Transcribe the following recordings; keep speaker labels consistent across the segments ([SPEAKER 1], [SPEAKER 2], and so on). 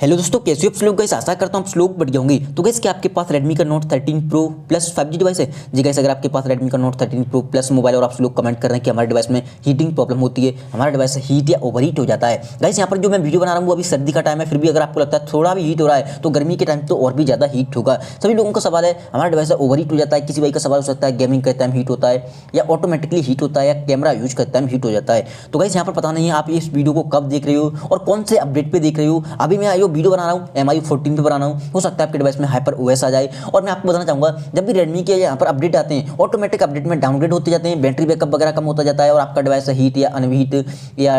[SPEAKER 1] Hello दोस्तों, कैसे हो आप लोग। गाइस आशा करता हूँ आप लोग बढ़िया होंगे। तो गाइस क्या आपके पास Redmi का Note 13 Pro Plus 5G device है? जी गाइस, अगर आपके पास Redmi का Note 13 Pro Plus मोबाइल और आप लोग कमेंट कर रहे हैं कि हमारे डिवाइस में हीटिंग प्रॉब्लम होती है, हमारा डिवाइस हीट या ओवर हीट हो जाता है। गाइस यहाँ पर जो मैं वीडियो बना रहा हूँ वो अभी सर्दी का टाइम है, फिर भी अगर आपको लगता है थोड़ा भी हीट हो रहा है तो गर्मी के टाइम तो और भी ज़्यादा हीट होगा। सभी लोगों का सवाल है हमारा डिवाइस ओवर हीट हो जाता है। किसी भाई का सवाल हो सकता है गेमिंग करते टाइम हीट होता है या ऑटोमेटिकली हीट होता है या कैमरा यूज करते टाइम हीट हो जाता है। तो गाइस यहाँ पर पता नहीं है आप इस वीडियो को कब देख रहे हो और कौन से अपडेट पे देख रहे हो। अभी मैं आईओ वीडियो बना रहा हूँ MI 14 पे बना रहा हूँ, हो सकता है आपके डिवाइस में हाइपर OS आ जाए। और मैं आपको बताना चाहूँगा जब भी Redmi के यहाँ पर अपडेट आते हैं ऑटोमेटिक अपडेट में डाउनग्रेड होते जाते हैं, बैटरी बैकअप वगैरह कम होता जाता है और आपका डिवाइस हीट या अनहीट या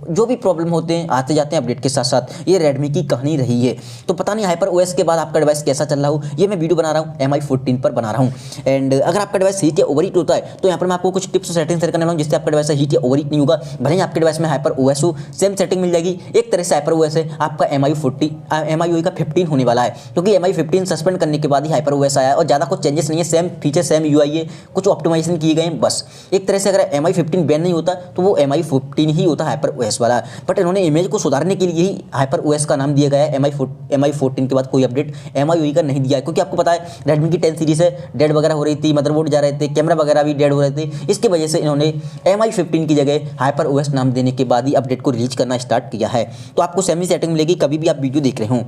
[SPEAKER 1] जो भी प्रॉब्लम होते हैं आते जाते हैं अपडेट के साथ साथ। ये Redmi की कहानी रही है। तो पता नहीं हाइपर OS के बाद आपका डिवाइस कैसा चल रहा हो, ये मैं वीडियो बना रहा हूँ MI 14 पर बना रहा हूँ। एंड अगर आपका डिवाइस हीट या ओवर हीट होता है तो यहाँ पर मैं आपको कुछ टिप्स सेटिंग शेयर करने वाला हूँ जिससे आपका डिवाइस हीट या ओवर हीट नहीं होगा। भले ही आपके डिवाइस में हाइपर OS हो, सेम सेटिंग मिल जाएगी। एक तरह से हाइपर OS है आपका MI का 15 होने वाला है, क्योंकि MI 15 सस्पेंड करने के बाद ही हाइपर OS आया है और ज़्यादा कुछ चेंजेस नहीं है, सेम फीचर सेम UI है, कुछ ऑप्टिमाइजेशन किए गए हैं बस। एक तरह से अगर MI 15 बैन नहीं होता तो वो MI 15 ही होता हाइपर OS वाला, बट इन्होंने इमेज को सुधारने के लिए ही हाइपर OS का नाम दिया गया है। MI 14 के बाद कोई अपडेट MI का नहीं दिया है, क्योंकि आपको पता है Redmi की 10 सीरीज है, डेड वगैरह हो रही थी, मदरबोर्ड जा रहे थे, कैमरा वगैरह भी डेड हो रहे थे। इसकी वजह से इन्होंने MI 15 की जगह हाइपर OS नाम देने के बाद ही अपडेट को रिलीज करना स्टार्ट किया है। तो आपको सेमी सेटिंग मिलेगी कभी भी आप वीडियो देख रहे हो।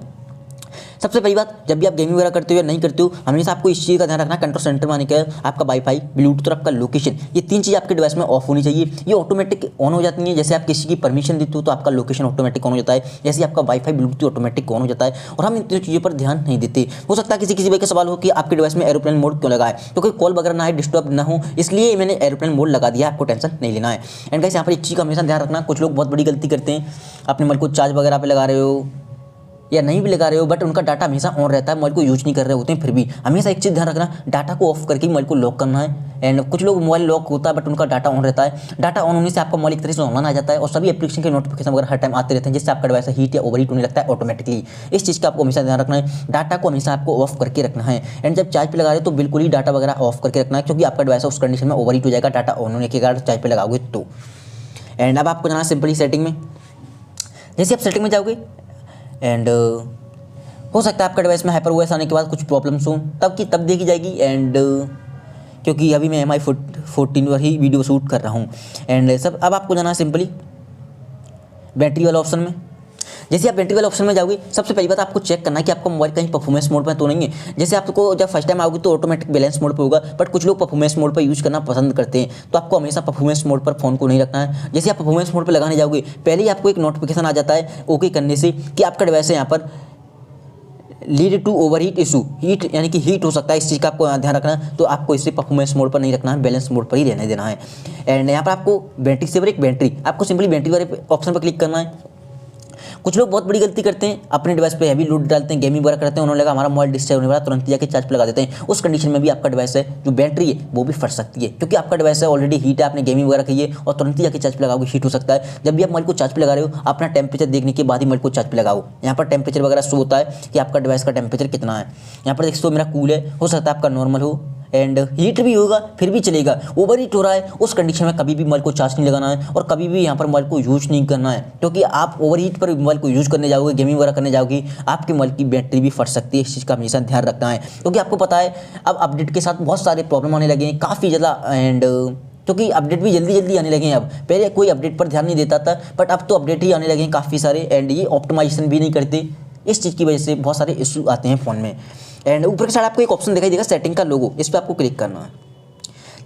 [SPEAKER 1] सबसे पहली बात, जब भी आप गेमिंग वगैरह करते हो या नहीं करते हो, हमेशा आपको इस चीज़ का ध्यान रखना कंट्रोल सेंटर में आने का आपका वाईफाई, ब्लूटूथ और आपका लोकेशन, ये तीन चीज़ आपके डिवाइस में ऑफ होनी चाहिए। ये ऑटोमेटिक ऑन हो जाती है। जैसे आप किसी की परमिशन देते हो तो आपका लोकेशन ऑटोमेटिक ऑन हो जाता है, जैसे आपका वाईफाई ब्लूटूथ ऑटोमेटिक ऑन हो जाता है। और हम इन तीनों चीज़ों पर ध्यान नहीं देते। हो सकता है किसी भाई का सवाल हो कि आपके डिवाइस में एरोप्लेन मोड क्यों लगा है, तो कोई कॉल वगैरह ना है, डिस्टर्ब ना हो, इसलिए मैंने एरोप्लेन मोड लगा दिया, आपको टेंशन नहीं लेना है। एंड गाइस यहाँ पर एक चीज़ का हमेशा ध्यान रखना, कुछ लोग बहुत बड़ी गलती करते हैं, अपने मोबाइल को चार्ज वगैरह पे लगा रहे हो या नहीं भी लगा रहे हो बट उनका डाटा हमेशा ऑन रहता है, मोबाइल को यूज नहीं कर रहे होते हैं, फिर भी हमेशा एक चीज़ ध्यान रखना, डाटा को ऑफ करके मोबाइल को लॉक करना है। एंड कुछ लोग मोबाइल लॉक होता है बट उनका डाटा ऑन रहता है। डाटा ऑन होने से आपका मोबाइल एक तरह से ऑनलाइन आ जाता है और सभी एप्लीकेशन के नोटिफिकेशन वगैरह हर टाइम आते रहते हैं, जिससे आपका डिवाइस हीट या ओवर हीट होने लगता है ऑटोमेटिकली। इस चीज़ का आपको हमेशा ध्यान रखना है, डाटा को हमेशा आपको ऑफ करके रखना है। एंड जब चार्ज पे लगा रहे हो तो बिल्कुल ही डाटा वगैरह ऑफ करके रखना है, क्योंकि आपका डिवाइस उस कंडीशन में ओवर हीट हो जाएगा डाटा ऑन होने के कारण चार्ज पे लगाओगे तो। एंड अब आपको जाना सिंपली सेटिंग में। जैसे आप सेटिंग में जाओगे एंड हो सकता है आपका डिवाइस में हाइपर OS आने के बाद कुछ प्रॉब्लम्स हों, तब देखी जाएगी। एंड क्योंकि अभी मैं MI 14 पर ही वीडियो शूट कर रहा हूँ। एंड सब अब आपको जाना है सिंपली बैटरी वाला ऑप्शन में। जैसे आप बैटरी वाले ऑप्शन में जाओगे, सबसे पहली बात आपको चेक करना है कि आपका मोबाइल कहीं परफॉर्मेंस मोड पर तो नहीं है। जैसे आपको जब फर्स्ट टाइम आओगे तो ऑटोमेटिक बैलेंस मोड पर होगा, बट कुछ लोग परफॉर्मेंस मोड पर यूज़ करना पसंद करते हैं, तो आपको हमेशा परफॉर्मेंस मोड पर फोन को नहीं रखना है। जैसे आप परफॉर्मेंस मोड पर लगाने जाओगे, पहले ही आपको एक नोटिफिकेशन आ जाता है ओके करने से कि आपका डिवाइस यहाँ पर lead to over heat issue, heat यानी कि हीट हो सकता है। इस चीज़ का आपको ध्यान रखना है, तो आपको इसे परफॉर्मेंस मोड पर नहीं रखना है, बैलेंस मोड पर ही रहने देना है। एंड यहाँ पर आपको बैटरी सेवर एक बैटरी, आपको सिंपली बैटरी वाले ऑप्शन पर क्लिक करना है। कुछ लोग बहुत बड़ी गलती करते हैं, अपने डिवाइस पे हैवी लोड डालते हैं, गेमिंग वगैरह करते हैं, उन्होंने लगा हमारा मोबाइल डिस्चार्ज होने वाला, तुरंत जाके चार्ज पे लगा देते हैं। उस कंडीशन में भी आपका डिवाइस है जो बैटरी है वो भी फट सकती है, क्योंकि आपका डिवाइस है ऑलरेडी हीट है, आपने गेमिंग वगैरह की है और तुरंत जाके चार्ज पे लगाओगे हीट हो सकता है। जब भी आप मोबाइल को चार्ज पे लगा रहे हो, अपना टेम्परेचर देखने के बाद ही मोबाइल को चार्ज पे लगाओ। यहाँ पर टेम्परेचर वगैरह शो होता है कि आपका डिवाइस का टेम्परेचर कितना है। यहाँ पर देखो मेरा कूल है, हो सकता है आपका नॉर्मल हो, एंड हीट भी होगा फिर भी चलेगा। ओवर हीट हो रहा है उस कंडीशन में कभी भी मोबाइल को चार्ज नहीं लगाना है और कभी भी यहाँ पर मोबाइल को यूज नहीं करना है, क्योंकि आप ओवर हीट पर मोबाइल को यूज करने जाओगे, गेमिंग वगैरह करने जाओगे, आपके मोबाइल की बैटरी भी फट सकती है। इस चीज़ का हमेशा ध्यान रखना है, क्योंकि आपको पता है अब अपडेट के साथ बहुत सारे प्रॉब्लम आने लगे हैं काफ़ी ज़्यादा। एंड क्योंकि अपडेट भी जल्दी जल्दी आने लगे हैं, अब पहले कोई अपडेट पर ध्यान नहीं देता था बट अब तो अपडेट ही आने लगे हैं काफ़ी सारे। एंड ये ऑप्टिमाइजेशन भी नहीं करते, इस चीज़ की वजह से बहुत सारे इशू आते हैं फ़ोन में। एंड ऊपर के साइड आपको एक ऑप्शन दिखाई देगा सेटिंग का लोगो, इस पर आपको क्लिक करना है।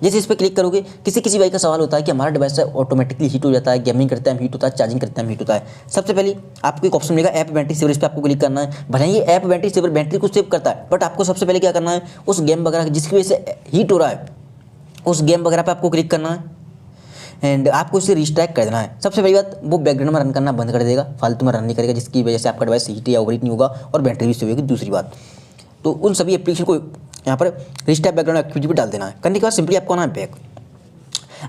[SPEAKER 1] जैसे इस पर क्लिक करोगे, किसी भाई का सवाल होता है कि हमारा डिवाइस ऑटोमेटिकली हीट हो जाता है, गेमिंग करते हैं हीट होता है, चार्जिंग करते हैं हीट होता है। सबसे पहले आपको एक ऑप्शन मिलेगा ऐप बैटरी सेवर, इस पर आपको क्लिक करना है। भले ही ये ऐप बैटरी सेवर बैटरी को सेव करता है, बट आपको सबसे पहले क्या करना है, उस गेम वगैरह जिसकी वजह से हीट हो रहा है उस गेम वगैरह पर आपको क्लिक करना है एंड आपको इसे रिस्ट्रैक्ट कर देना है। सबसे पहली बात, वो बैकग्राउंड में रन करना बंद कर देगा, फालतू में रन नहीं करेगा, जिसकी वजह से आपका डिवाइस हीट या ओवर हीट नहीं होगा और बैटरी भी सेव होगी। दूसरी बात, तो उन सभी एप्लीकेशन को यहाँ पर रिस्टार्ट बैकग्राउंड एक्टिविटी पर डाल देना है। करने के बाद सिंपली आपको आना है बैक।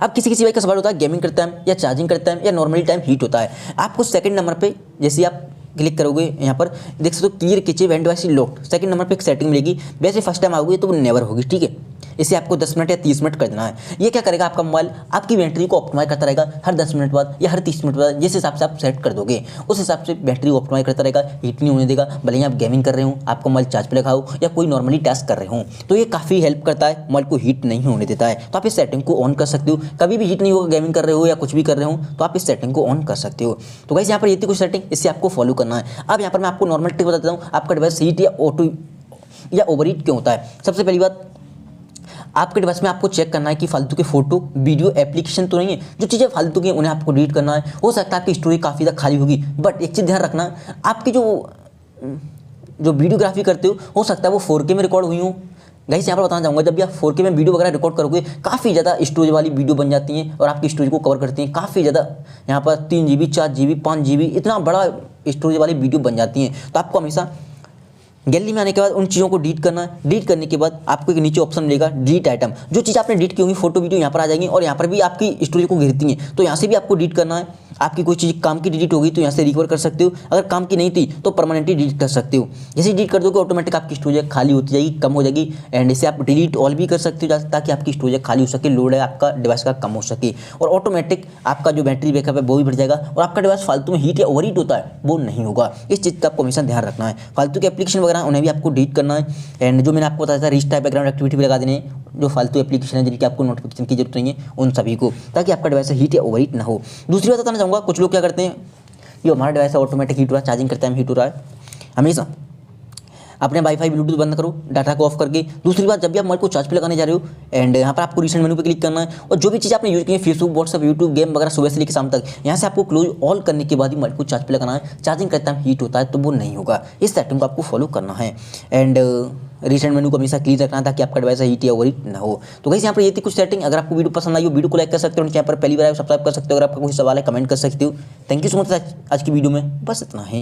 [SPEAKER 1] अब किसी भाई का सवाल होता है गेमिंग करता है या चार्जिंग करता है या नॉर्मली टाइम हीट होता है, आपको सेकंड नंबर पे जैसे आप क्लिक करोगे यहाँ पर देख सकते हो clear kitchen and device locked, second number पे एक सेटिंग मिलेगी। वैसे फर्स्ट टाइम आओगे तो वो नेवर होगी, ठीक है। इसे आपको 10 मिनट या 30 मिनट कर देना है। ये क्या करेगा, आपका मोबाइल आपकी बैटरी को ऑप्टिमाइज करता रहेगा हर 10 मिनट बाद या हर 30 मिनट बाद, जिस हिसाब से आप सेट कर दोगे उस हिसाब से बैटरी को ऑप्टिमाइज करता रहेगा, हीट नहीं होने देगा। भले ही आप गेमिंग कर रहे हो, आपका मोबाइल चार्ज पे लगा हो या कोई नॉर्मली टास्क कर रहे हो, तो ये काफ़ी हेल्प करता है, मोबाइल को हीट नहीं होने देता है। तो आप इस सेटिंग को ऑन कर सकते हो, कभी भी हीट नहीं होगा, गेमिंग कर रहे हो या कुछ भी कर रहे हो तो आप इस सेटिंग को ऑन कर सकते हो। तो गाइस यहाँ पर ये थी कुछ सेटिंग, इससे आपको फॉलो करना है। अब यहाँ पर मैं आपको नॉर्मल टिप बताता हूँ, आपका डिवाइस हीट या ऑटो या ओवरहीट क्यों होता है। सबसे पहली बात, आपके डिवाइस में आपको चेक करना है कि फालतू के फोटो वीडियो एप्लीकेशन तो नहीं है, जो चीज़ें फालतू की उन्हें आपको डिलीट करना है। हो सकता है आपकी स्टोरेज काफ़ी ज़्यादा खाली होगी, बट एक चीज़ ध्यान रखना, आपकी जो वीडियोग्राफी करते हो सकता है वो 4K में रिकॉर्ड हुई हो। गाइस यहाँ पर बताना चाहूँगा, जब भी आप 4K में वीडियो वगैरह रिकॉर्ड करोगे, काफ़ी ज़्यादा स्टोरेज वाली वीडियो बन जाती हैं और आपकी स्टोरेज को कवर करती हैं काफ़ी ज़्यादा। यहाँ पर 3 GB 4 GB 5 GB इतना बड़ा स्टोरेज वाली वीडियो बन जाती हैं। तो आपको हमेशा गैलरी में आने के बाद उन चीज़ों को डिलीट करना है। डिलीट करने के बाद आपको एक नीचे ऑप्शन मिलेगा डिलीट आइटम, जो चीज़ आपने डिलीट की होंगी फोटो वीडियो यहाँ पर आ जाएंगी और यहाँ पर भी आपकी स्टोरेज को घेरती हैं, तो यहाँ से भी आपको डिलीट करना है। आपकी कोई चीज़ काम की डिलीट होगी तो यहाँ से रिकवर कर सकते हो, अगर काम की नहीं थी तो परमानेंटली डिलीट कर सकते हो। जैसे डिलीट कर दोगे ऑटोमेटिक आपकी स्टोरेज खाली होती जाएगी, कम हो जाएगी। एंड इसे आप डिलीट ऑल भी कर सकते हो ताकि आपकी स्टोरेज खाली हो सके, लोड है आपका डिवाइस का कम हो सके, और ऑटोमेटिक आपका जो बैटरी बैकअप है वो भी बढ़ जाएगा और आपका डिवाइस फालतू में हीट या ओवरहीट होता है वो नहीं होगा। इस चीज़ का आपको हमेशा ध्यान रखना है। फालतू के एप्लीकेशन वगैरह उन्हें भी आपको डिलीट करना है। एंड जो मैंने आपको बताया था रिस्टार्ट बैकग्राउंड एक्टिविटी भी लगा देने हैं, जो फालतू एप्लीकेशन है जिनकी आपको नोटिफिकेशन की जरूरत नहीं है उन सभी को, ताकि आपका डिवाइस हीट या ओवरहीट ना हो। दूसरी बात बताना चाहूँगा, कुछ लोग क्या करते हैं, ये हमारा डिवाइस ऑटोमेटिक हीट हो रहा है, चार्जिंग करते टाइम हीट हो रहा है, हमेशा अपने वाईफाई ब्लूटूथ बंद करो, डाटा को ऑफ करके। दूसरी बात, जब भी आप मोबाइल को चार्ज पे लगाने जा रहे हो एंड यहाँ पर आपको रिसेंट मेनू पे क्लिक करना है और जो भी चीज़ आपने यूज की है फेसबुक व्हाट्सएप यूट्यूब गेम वगैरह सुबह से लेकर शाम तक, यहाँ से आपको क्लोज ऑल करने के बाद ही मोबाइल को चार्ज पे लगाना है। चार्जिंग करते टाइम हीट होता है तो वो नहीं होगा, इस सेटिंग को आपको फॉलो करना है। एंड रिसेंट मेनू को हमेशा क्लियर रखना है ताकि आपका डिवाइस हीट या ओवरहीट ना हो। तो गाइस यहाँ पर ये थी कुछ सेटिंग। अगर आपको वीडियो पसंद आई हो वीडियो को लाइक कर सकते हो, यहाँ पर पहली बार सब्सक्राइब कर सकते हो। अगर आपका कोई सवाल है कमेंट कर सकते हो। Thank you so much. आज की वीडियो में बस इतना है।